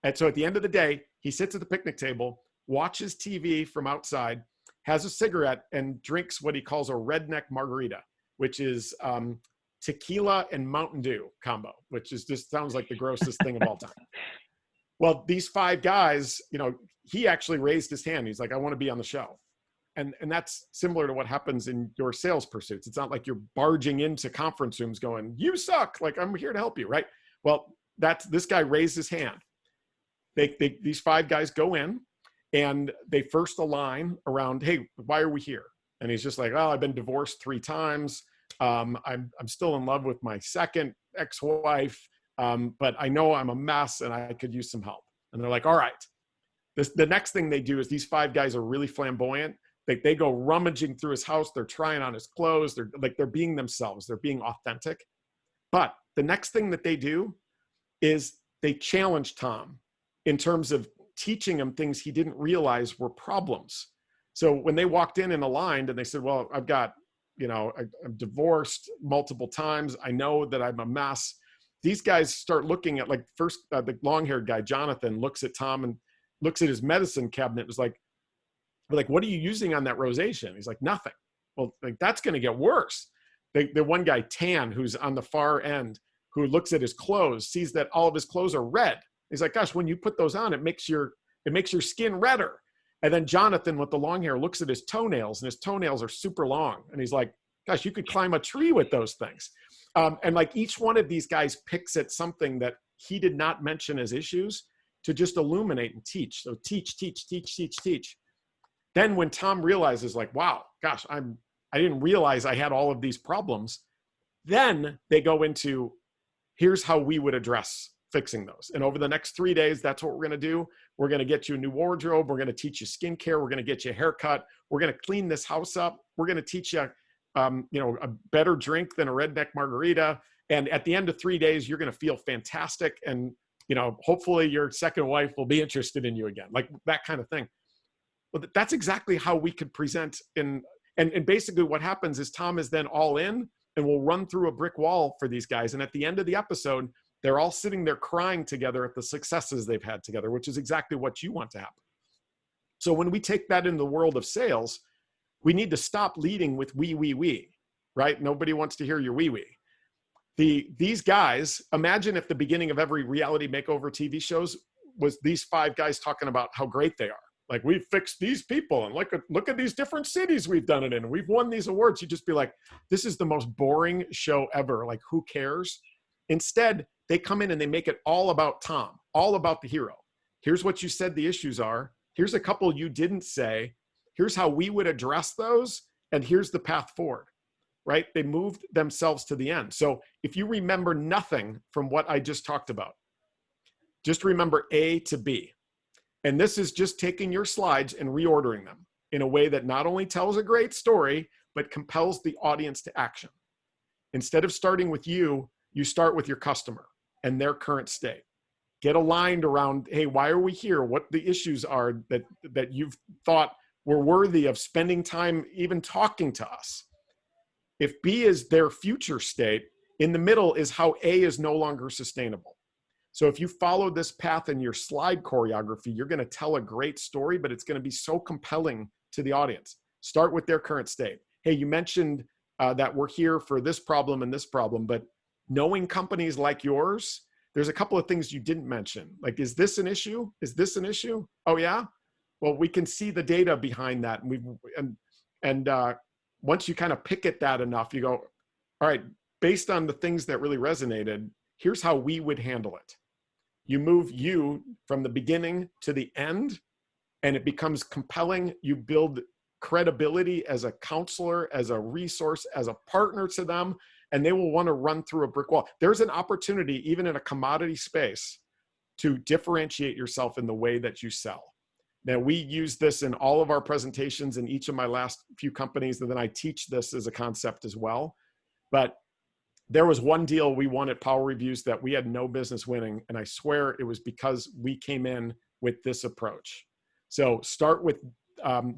And so at the end of the day, he sits at the picnic table, watches TV from outside, has a cigarette, and drinks what he calls a redneck margarita, which is tequila and Mountain Dew combo, which is just sounds like the grossest thing of all time. Well, these 5 guys, you know, he actually raised his hand. He's like, I want to be on the show. And that's similar to what happens in your sales pursuits. It's not like you're barging into conference rooms going, you suck, like I'm here to help you, right? Well, this guy raised his hand. These 5 guys go in and they first align around, hey, why are we here? And he's just like, oh, I've been divorced 3 times. I'm still in love with my second ex-wife, but I know I'm a mess and I could use some help. And they're like, all right. The next thing they do is these 5 guys are really flamboyant. They go rummaging through his house. They're trying on his clothes. They're being themselves. They're being authentic. But the next thing that they do is they challenge Tom in terms of teaching him things he didn't realize were problems. So when they walked in and aligned and they said, well, I've got, you know, I'm divorced multiple times. I know that I'm a mess. These guys start looking at, like, first the long-haired guy, Jonathan, looks at Tom and looks at his medicine cabinet. It was like, what are you using on that rosacea? He's like, nothing. Well, like, that's going to get worse. The one guy, Tan, who's on the far end, who looks at his clothes, sees that all of his clothes are red. He's like, gosh, when you put those on, it makes your skin redder. And then Jonathan with the long hair looks at his toenails, and his toenails are super long. And he's like, gosh, you could climb a tree with those things. And like each one of these guys picks at something that he did not mention as issues to just illuminate and teach. So teach. Then when Tom realizes, like, wow, gosh, I didn't realize I had all of these problems. Then they go into, here's how we would address fixing those. And over the next 3 days, that's what we're going to do. We're going to get you a new wardrobe. We're going to teach you skincare. We're going to get you a haircut. We're going to clean this house up. We're going to teach you, a better drink than a redneck margarita. And at the end of 3 days, you're going to feel fantastic. And, hopefully your second wife will be interested in you again, like that kind of thing. But that's exactly how we could present and basically what happens is Tom is then all in and will run through a brick wall for these guys. And at the end of the episode, they're all sitting there crying together at the successes they've had together, which is exactly what you want to happen. So when we take that in the world of sales, we need to stop leading with we, right? Nobody wants to hear your we. These guys, imagine if the beginning of every reality makeover TV shows was these 5 guys talking about how great they are. Like, we've fixed these people and look at these different cities we've done it in. And we've won these awards. You'd just be like, this is the most boring show ever. Like, who cares? Instead, they come in and they make it all about Tom, all about the hero. Here's what you said the issues are. Here's a couple you didn't say. Here's how we would address those. And here's the path forward, right? They moved themselves to the end. So if you remember nothing from what I just talked about, just remember A to B. And this is just taking your slides and reordering them in a way that not only tells a great story, but compels the audience to action. Instead of starting with you, you start with your customer and their current state. Get aligned around, hey, why are we here? What the issues are that you've thought were worthy of spending time even talking to us. If B is their future state, in the middle is how A is no longer sustainable. So if you follow this path in your slide choreography, you're going to tell a great story, but it's going to be so compelling to the audience. Start with their current state. Hey, you mentioned that we're here for this problem and this problem, but knowing companies like yours, there's a couple of things you didn't mention. Like, is this an issue? Is this an issue? Oh yeah? Well, we can see the data behind that. And once you kind of pick at that enough, you go, all right, based on the things that really resonated, here's how we would handle it. You move you from the beginning to the end, and it becomes compelling. You build credibility as a counselor, as a resource, as a partner to them, and they will want to run through a brick wall. There's an opportunity, even in a commodity space, to differentiate yourself in the way that you sell. Now, we use this in all of our presentations in each of my last few companies, and then I teach this as a concept as well. But there was one deal we won at PowerReviews that we had no business winning, and I swear it was because we came in with this approach. So start with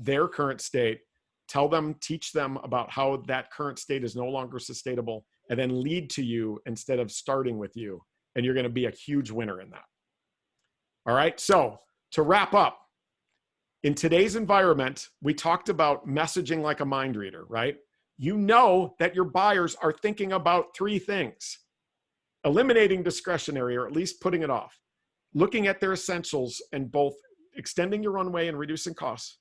their current state, tell them, teach them about how that current state is no longer sustainable, and then lead to you instead of starting with you. And you're going to be a huge winner in that. All right. So to wrap up, in today's environment, we talked about messaging like a mind reader, right? You know that your buyers are thinking about three things: eliminating discretionary, or at least putting it off, looking at their essentials and both extending your runway and reducing costs,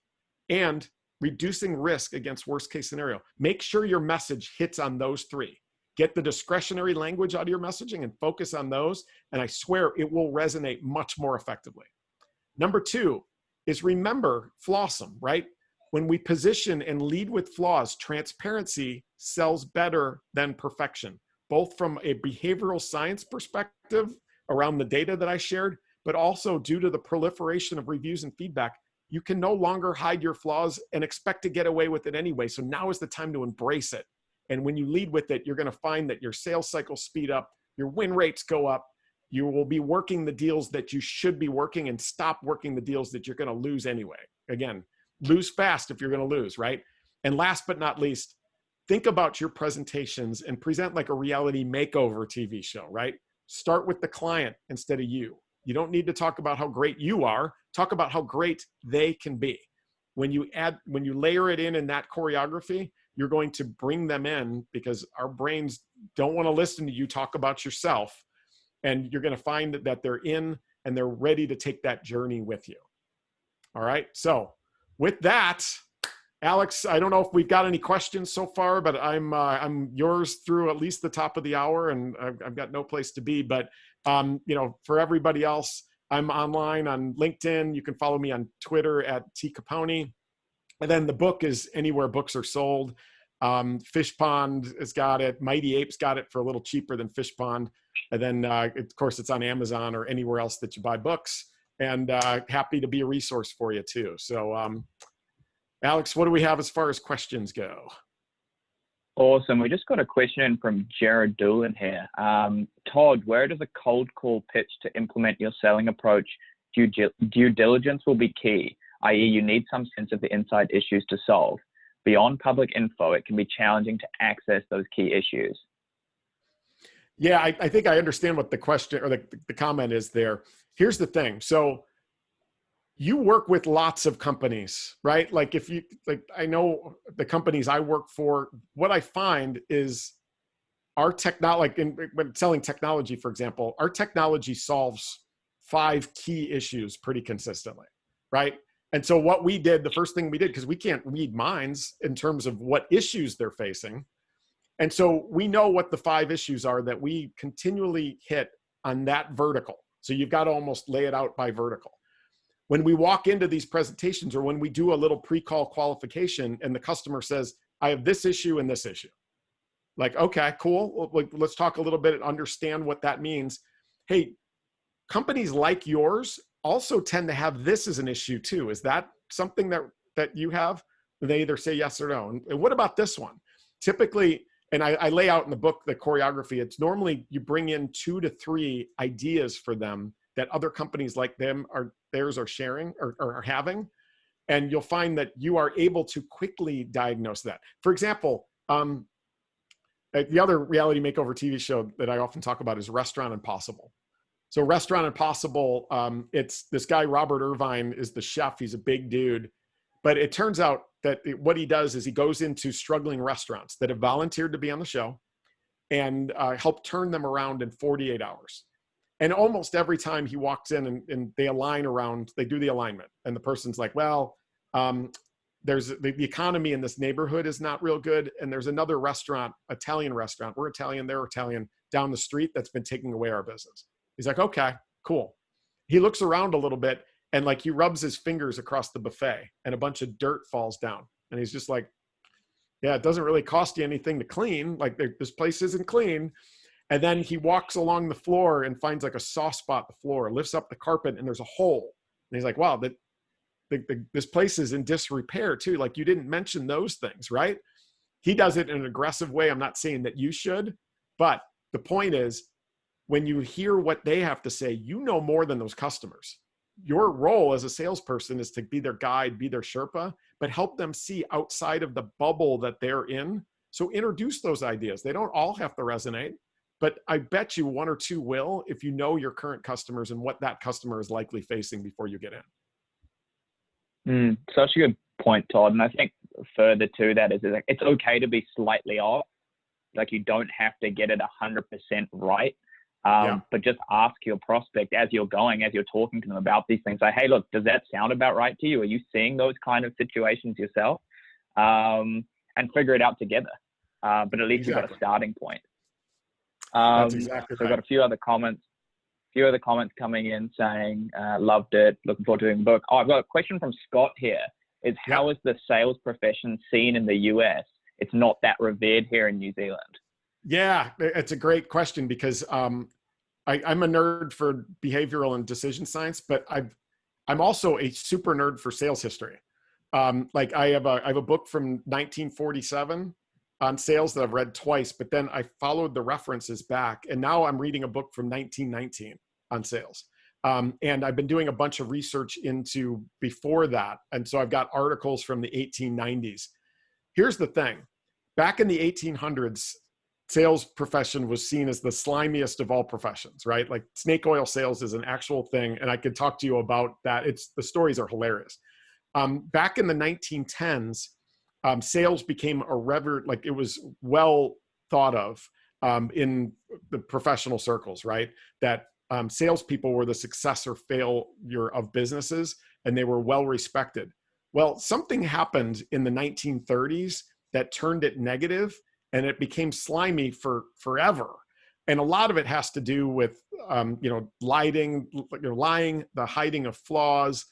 and reducing risk against worst case scenario. Make sure your message hits on those three. Get the discretionary language out of your messaging and focus on those, and I swear it will resonate much more effectively. Number two is remember, floss them, right? When we position and lead with flaws, transparency sells better than perfection, both from a behavioral science perspective around the data that I shared, but also due to the proliferation of reviews and feedback. You can no longer hide your flaws and expect to get away with it anyway. So now is the time to embrace it. And when you lead with it, you're going to find that your sales cycles speed up, your win rates go up, you will be working the deals that you should be working and stop working the deals that you're going to lose anyway. Again, lose fast if you're going to lose, right? And last but not least, think about your presentations and present like a reality makeover TV show, right? Start with the client instead of you. You don't need to talk about how great you are. Talk about how great they can be. When you layer it in that choreography, you're going to bring them in, because our brains don't want to listen to you talk about yourself. And you're going to find that they're in and they're ready to take that journey with you. All right. So with that, Alex, I don't know if we've got any questions so far, but I'm yours through at least the top of the hour, and I've got no place to be. But for everybody else, I'm online on LinkedIn. You can follow me on Twitter at T Caponi. And then the book is anywhere books are sold. Fish Pond has got it. Mighty Ape's got it for a little cheaper than Fish Pond. And then, of course, it's on Amazon or anywhere else that you buy books. And happy to be a resource for you, too. So, Alex, what do we have as far as questions go? Awesome. We just got a question in from Jared Doolin here. Todd, where does a cold call pitch to implement your selling approach due diligence will be key, i.e. you need some sense of the inside issues to solve. Beyond public info, it can be challenging to access those key issues. Yeah, I think I understand what the question or the comment is there. Here's the thing. So you work with lots of companies, right? Like I know the companies I work for, what I find is our technology, like when selling technology, for example, our technology solves 5 key issues pretty consistently, right? And so what we did, the first thing we did, because we can't read minds in terms of what issues they're facing. And so we know what the 5 issues are that we continually hit on that vertical. So you've got to almost lay it out by vertical. When we walk into these presentations, or when we do a little pre-call qualification and the customer says, I have this issue and this issue. Like, okay, cool. Well, let's talk a little bit and understand what that means. Hey, companies like yours also tend to have this as an issue too. Is that something that you have? They either say yes or no. And what about this one? Typically, and I lay out in the book the choreography, it's normally you bring in 2 to 3 ideas for them that other companies like theirs are sharing or are having. And you'll find that you are able to quickly diagnose that. For example, the other reality makeover TV show that I often talk about is Restaurant Impossible. So Restaurant Impossible, it's this guy, Robert Irvine, is the chef. He's a big dude. But it turns out that what he does is he goes into struggling restaurants that have volunteered to be on the show and help turn them around in 48 hours. And almost every time he walks in and they align around, they do the alignment. And the person's like, well, there's the economy in this neighborhood is not real good. And there's another restaurant, Italian restaurant, we're Italian, they're Italian, down the street that's been taking away our business. He's like, okay, cool. he looks around a little bit and like he rubs his fingers across the buffet and a bunch of dirt falls down. And he's just like, yeah, it doesn't really cost you anything to clean. Like this place isn't clean. And then he walks along the floor and finds like a soft spot in the floor, lifts up the carpet and there's a hole. And he's like, wow, this place is in disrepair too. Like you didn't mention those things, right? He does it in an aggressive way. I'm not saying that you should, but the point is when you hear what they have to say, you know more than those customers. Your role as a salesperson is to be their guide, be their Sherpa, but help them see outside of the bubble that they're in. So introduce those ideas. They don't all have to resonate, but I bet you one or two will if you know your current customers and what that customer is likely facing before you get in. Such a good point, Todd. And I think further to that is like, it's okay to be slightly off. Like you don't have to get it 100% right. But just ask your prospect as you're talking to them about these things. Like, hey, look, does that sound about right to you? Are you seeing those kind of situations yourself? And figure it out together. But at least you've got a starting point. That's exactly so right. I've got a few other comments coming in saying, loved it, looking forward to doing the book. Oh, I've got a question from Scott here. Is how is the sales profession seen in the US? It's not that revered here in New Zealand. Yeah, it's a great question because I'm a nerd for behavioral and decision science, but I'm also a super nerd for sales history. Like I have a book from 1947 on sales that I've read twice, but then I followed the references back, and now I'm reading a book from 1919 on sales. And I've been doing a bunch of research into before that, and so I've got articles from the 1890s. Here's the thing: back in the 1800s. Sales profession was seen as the slimiest of all professions, right? Like snake oil sales is an actual thing. And I could talk to you about that. The stories are hilarious. Back in the 1910s, sales became like it was well thought of in the professional circles, right? That salespeople were the success or failure of businesses and they were well respected. Well, something happened in the 1930s that turned it negative. And it became slimy for forever. And a lot of it has to do with, lying, the hiding of flaws.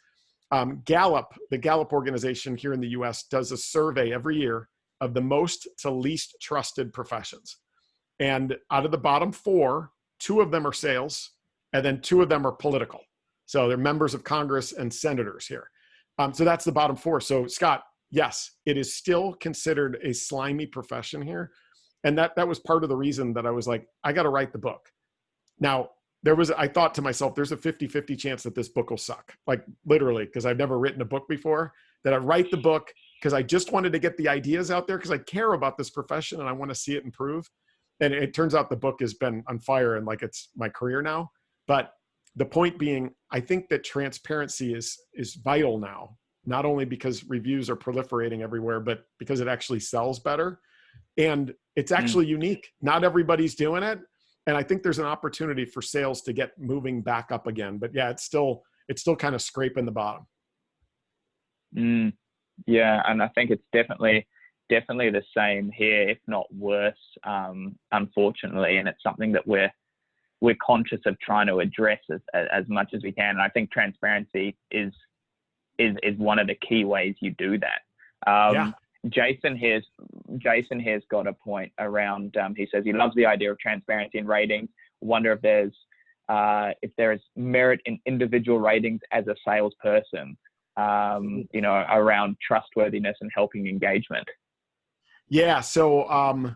Gallup, the Gallup organization here in the US, does a survey every year of the most to least trusted professions. And out of the bottom four, two of them are sales, and then two of them are political. So they're members of Congress and senators here. So that's the bottom four. So Scott, yes, it is still considered a slimy profession here. And that was part of the reason that I was like, I got to write the book. Now, I thought to myself, there's a 50-50 chance that this book will suck. Like literally, because I've never written a book before, that I write the book because I just wanted to get the ideas out there because I care about this profession and I want to see it improve. And it turns out the book has been on fire and like it's my career now. But the point being, I think that transparency is vital now. Not only because reviews are proliferating everywhere, but because it actually sells better. And it's actually unique. Not everybody's doing it. And I think there's an opportunity for sales to get moving back up again. But yeah, it's still kind of scraping the bottom. Yeah, and I think it's definitely the same here, if not worse, unfortunately. And it's something that we're conscious of trying to address as much as we can. And I think transparency is one of the key ways you do that. Jason here's got a point around. He says he loves the idea of transparency in ratings. Wonder if there is merit in individual ratings as a salesperson. Around trustworthiness and helping engagement. Yeah. So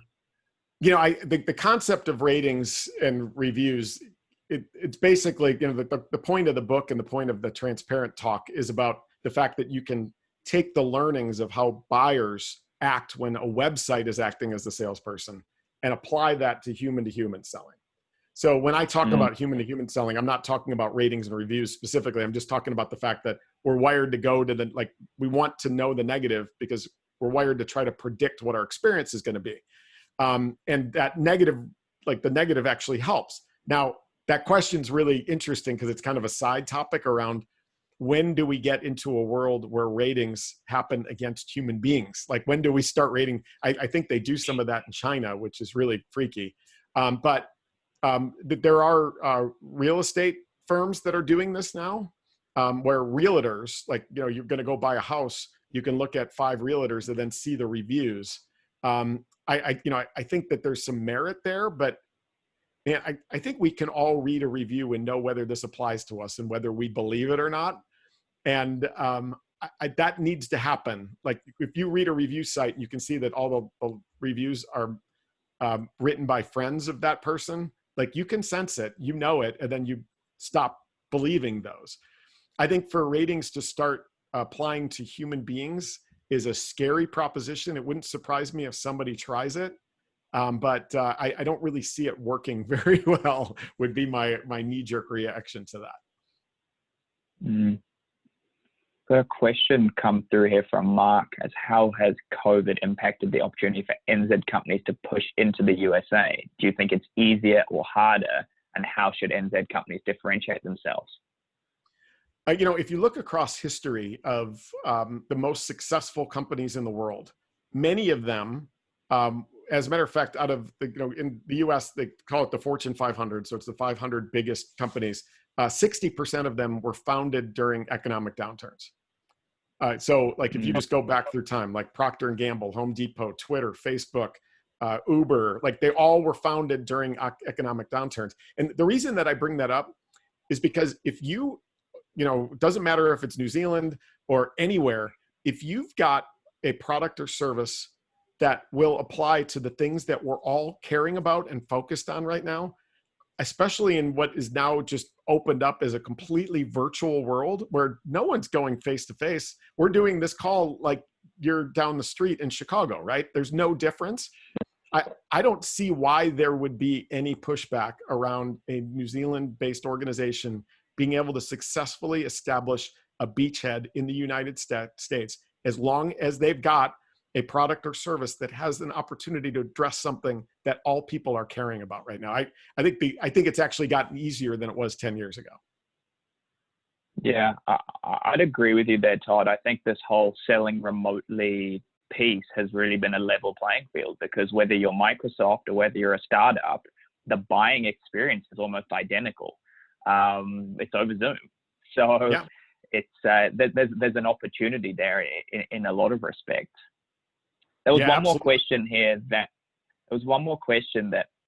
the concept of ratings and reviews. It's basically the point of the book and the point of the transparent talk is about the fact that you can take the learnings of how buyers act when a website is acting as the salesperson and apply that to human selling. So when I talk about human selling, I'm not talking about ratings and reviews specifically. I'm just talking about the fact that we're wired to go to we want to know the negative because we're wired to try to predict what our experience is going to be. And that negative, the negative actually helps. Now, that question's really interesting because it's kind of a side topic around when do we get into a world where ratings happen against human beings? Like when do we start rating? I think they do some of that in China, which is really freaky. But there are real estate firms that are doing this now, where realtors, like, you're going to go buy a house, you can look at 5 realtors and then see the reviews. I think that there's some merit there, but man, I think we can all read a review and know whether this applies to us and whether we believe it or not. And that needs to happen. Like, if you read a review site, you can see that all the reviews are written by friends of that person. Like, you can sense it, you know it, and then you stop believing those. I think for ratings to start applying to human beings is a scary proposition. It wouldn't surprise me if somebody tries it. But I don't really see it working very well, would be my knee-jerk reaction to that. Got a question come through here from Mark as how has COVID impacted the opportunity for NZ companies to push into the USA? Do you think it's easier or harder? And how should NZ companies differentiate themselves? If you look across history of the most successful companies in the world, many of them, as a matter of fact, out of in the US, they call it the Fortune 500. So it's the 500 biggest companies. 60% of them were founded during economic downturns. So like, if you just go back through time, like Procter and Gamble, Home Depot, Twitter, Facebook, Uber, like, they all were founded during economic downturns. And the reason that I bring that up is because if it doesn't matter if it's New Zealand or anywhere, if you've got a product or service that will apply to the things that we're all caring about and focused on right now, especially in what is now just opened up as a completely virtual world where no one's going face to face. We're doing this call like you're down the street in Chicago, right? There's no difference. I don't see why there would be any pushback around a New Zealand-based organization being able to successfully establish a beachhead in the United States, as long as they've got a product or service that has an opportunity to address something that all people are caring about right now. I think it's actually gotten easier than it was 10 years ago. Yeah, I'd agree with you there, Todd. I think this whole selling remotely piece has really been a level playing field, because whether you're Microsoft or whether you're a startup, the buying experience is almost identical. It's over Zoom. So yeah, it's there's an opportunity there in a lot of respects. There was one more question here that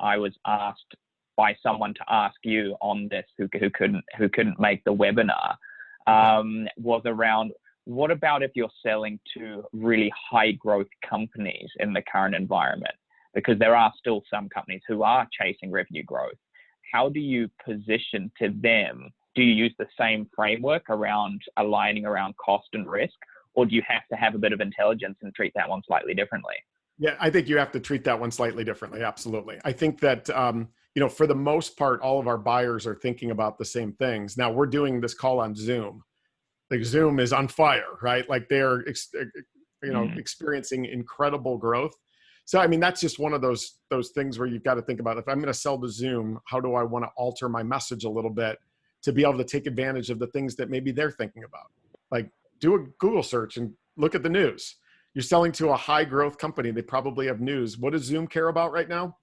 I was asked by someone to ask you on this who couldn't make the webinar, was around, what about if you're selling to really high growth companies in the current environment? Because there are still some companies who are chasing revenue growth. How do you position to them? Do you use the same framework around aligning around cost and risk? Or do you have to have a bit of intelligence and treat that one slightly differently? Yeah, I think you have to treat that one slightly differently. Absolutely. I think that, for the most part, all of our buyers are thinking about the same things. Now, we're doing this call on Zoom. Like, Zoom is on fire, right? Like, they're, experiencing incredible growth. So, I mean, that's just one of those things where you've got to think about, if I'm going to sell to Zoom, how do I want to alter my message a little bit to be able to take advantage of the things that maybe they're thinking about? Like, do a Google search and look at the news. You're selling to a high growth company. They probably have news. What does Zoom care about right now?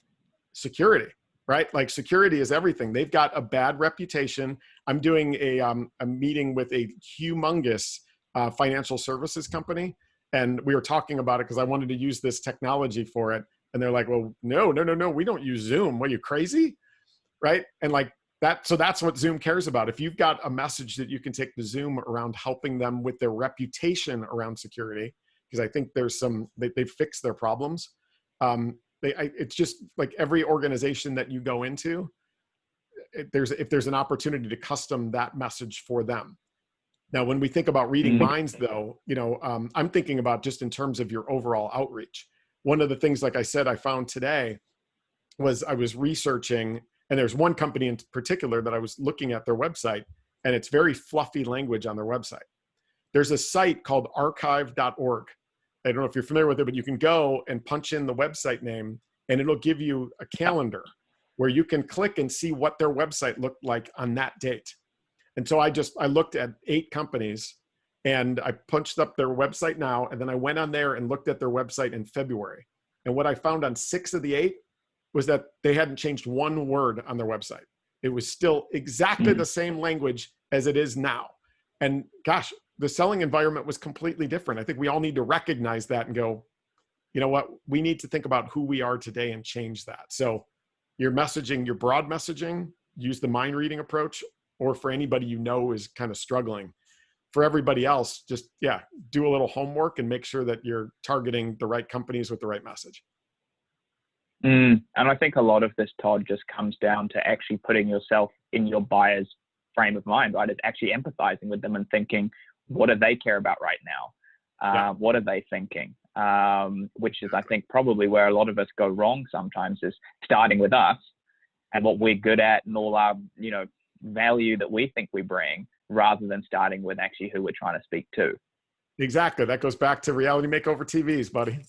Security, right? Like, security is everything. They've got a bad reputation. I'm doing a meeting with a humongous financial services company. And we were talking about it because I wanted to use this technology for it. And they're like, well, no, we don't use Zoom. What, are you crazy? Right? And like, so that's what Zoom cares about. If you've got a message that you can take to Zoom around helping them with their reputation around security, because I think there's they've fixed their problems. It's just like every organization that you go into, if there's an opportunity to custom that message for them. Now, when we think about reading minds, though, I'm thinking about just in terms of your overall outreach. One of the things, like I said, I found today was I was researching. And there's one company in particular that I was looking at their website, and it's very fluffy language on their website. There's a site called archive.org. I don't know if you're familiar with it, but you can go and punch in the website name, and it'll give you a calendar where you can click and see what their website looked like on that date. And so I looked at 8 companies, and I punched up their website now, and then I went on there and looked at their website in February. And what I found on 6 of the 8 was that they hadn't changed one word on their website. It was still exactly the same language as it is now. And gosh, the selling environment was completely different. I think we all need to recognize that and go, you know what, we need to think about who we are today and change that. So your messaging, your broad messaging, use the mind reading approach, or for anybody you know is kind of struggling. For everybody else, just, yeah, do a little homework and make sure that you're targeting the right companies with the right message. And I think a lot of this, Todd, just comes down to actually putting yourself in your buyer's frame of mind, right? It's actually empathizing with them and thinking, what do they care about right now? What are they thinking? Which is, I think, probably where a lot of us go wrong sometimes, is starting with us and what we're good at and all our, you know, value that we think we bring, rather than starting with actually who we're trying to speak to. Exactly. That goes back to reality makeover TVs, buddy.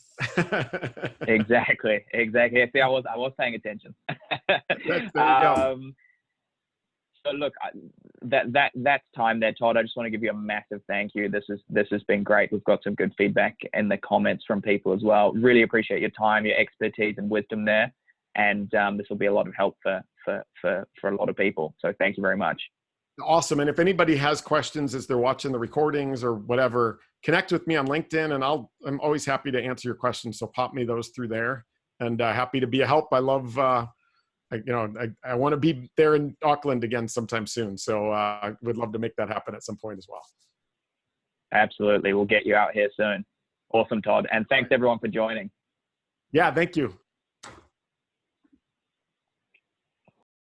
Exactly. See, I was paying attention. There you go. So look, that's time there, Todd. I just want to give you a massive thank you. This has been great. We've got some good feedback in the comments from people as well. Really appreciate your time, your expertise and wisdom there. And this will be a lot of help for a lot of people. So thank you very much. Awesome. And if anybody has questions as they're watching the recordings or whatever, connect with me on LinkedIn, and I'm always happy to answer your questions. So pop me those through there, and happy to be a help. I love, I want to be there in Auckland again sometime soon. So I would love to make that happen at some point as well. Absolutely. We'll get you out here soon. Awesome, Todd. And thanks everyone for joining. Yeah. Thank you.